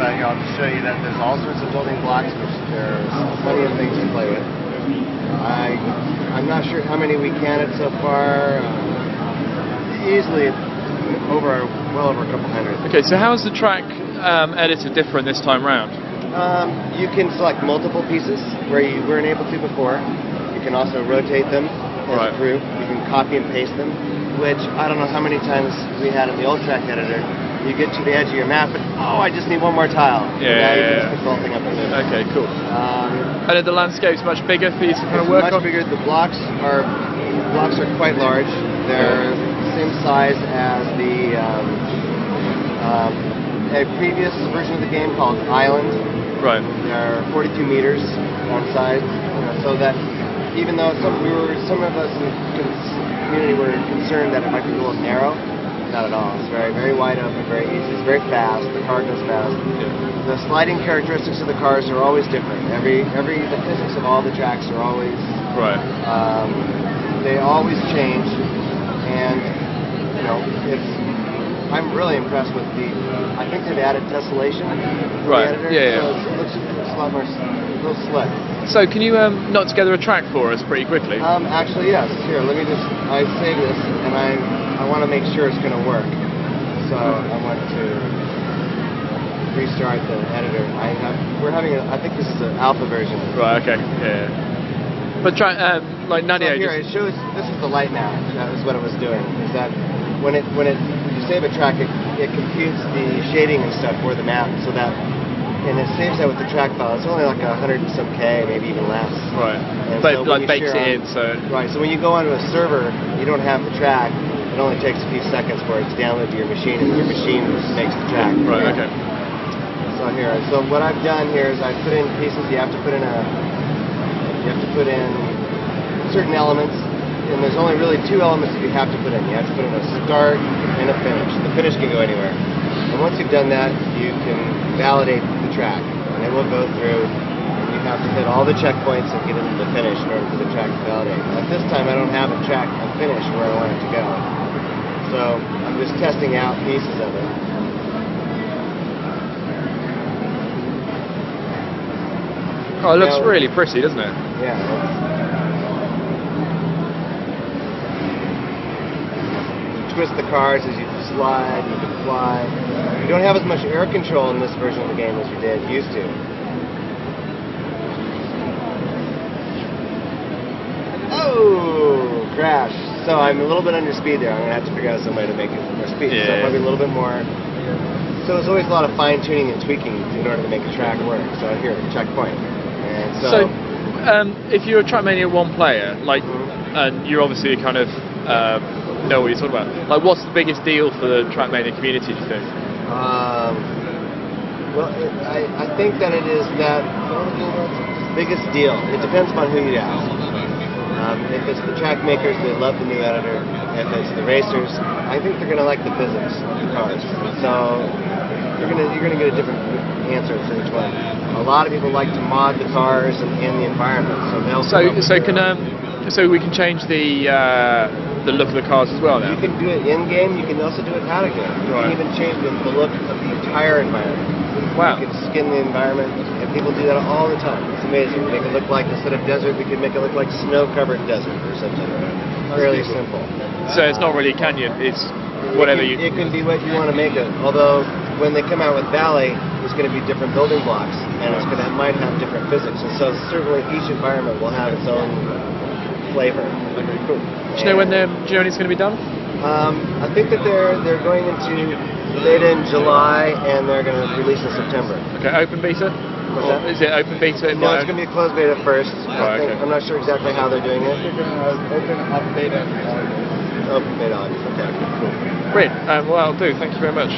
but I'll just show you that there's all sorts of building blocks, which there's plenty of things to play with. I'm not sure how many we counted so far. Easily well over a couple hundred. Okay, so how is the track editor different this time round? You can select multiple pieces where you weren't able to before. You can also rotate them as a group. You can copy and paste them, which I don't know how many times we had in the old track editor. You get to the edge of your map, and I just need one more tile. Yeah. Just pick the whole thing up and move. Okay, cool. And are the landscapes much bigger for you to kind of work on? Much bigger. The blocks are quite large. They're the same size as a previous version of the game called Island. Right. They're 42 meters on side, so that even though some of us in the community were concerned that it might be a little narrow, not at all. It's very, very wide open, very easy. It's very fast. The car goes fast. Yeah. The sliding characteristics of the cars are always different. The physics of all the tracks are always they always change, and I'm really impressed with I think they've added tessellation to the editor, so it looks a lot more, a little slick. So can you knot together a track for us pretty quickly? Actually, yes. Here, let me I save this, and I want to make sure it's going to work. So I want to restart the editor. I think this is an alpha version. Right, okay, yeah. But like Nadia, so here it shows. This is the light map. That is what it was doing. Is that when you save a track, it computes the shading and stuff for the map, and it saves that with the track file. It's only like 100 and some K, maybe even less. Right. And but so like bakes it in, so. Right. So when you go onto a server, you don't have the track. It only takes a few seconds for it to download to your machine, and your machine makes the track. Right. Okay. So what I've done here is I've put in pieces. You have to put in certain elements, and there's only really two elements that you have to put in. You have to put in a start and a finish. The finish can go anywhere. And once you've done that, you can validate the track, and it will go through. And you have to hit all the checkpoints and get into the finish in order for the track to validate. At this time, I don't have a finish where I want it to go. So I'm just testing out pieces of it. Oh, it looks really pretty, doesn't it? Yeah. You twist the cars as you slide, you can fly. You don't have as much air control in this version of the game as you used to. Oh, crash. So I'm a little bit under speed there. I'm going to have to figure out some way to make it more speed. Yeah. So probably a little bit more. So there's always a lot of fine-tuning and tweaking in order to make the track work. So here, checkpoint. And so if you're a Trackmania 1 player, like, and you're obviously kind of know what you're talking about, like, what's the biggest deal for the Trackmania community, do you think? Well, I think that it is that biggest deal. It depends upon who you ask. If it's the track makers, they love the new editor. If it's the racers, I think they're going to like the physics of the cars. So you're going to get a different answer for each one. A lot of people like to mod the cars and the environment, so we can change the look of the cars as well now. You can do it in game. You can also do it out of game. You can even change the look of the entire environment. Wow. You can skin the environment, and people do that all the time. It's amazing. Make it look like, instead of desert, we can make it look like snow-covered desert or something. Fairly simple. So it's not really canyon. It's whatever you. It can be what you want to make it. Although when they come out with Valley, there's going to be different building blocks, and might have different physics. And so certainly each environment will have its own flavor. Okay, cool. Do you know when the journey's going to be done? I think that they're going into beta in July, and they're going to release in September. Okay, open beta? What's that? Is it open beta? No, it's going to be a closed beta first. Right, okay. I'm not sure exactly how they're doing it. Open up beta. Open beta August. Okay, cool. Brilliant. Well, I'll do. Thank you very much.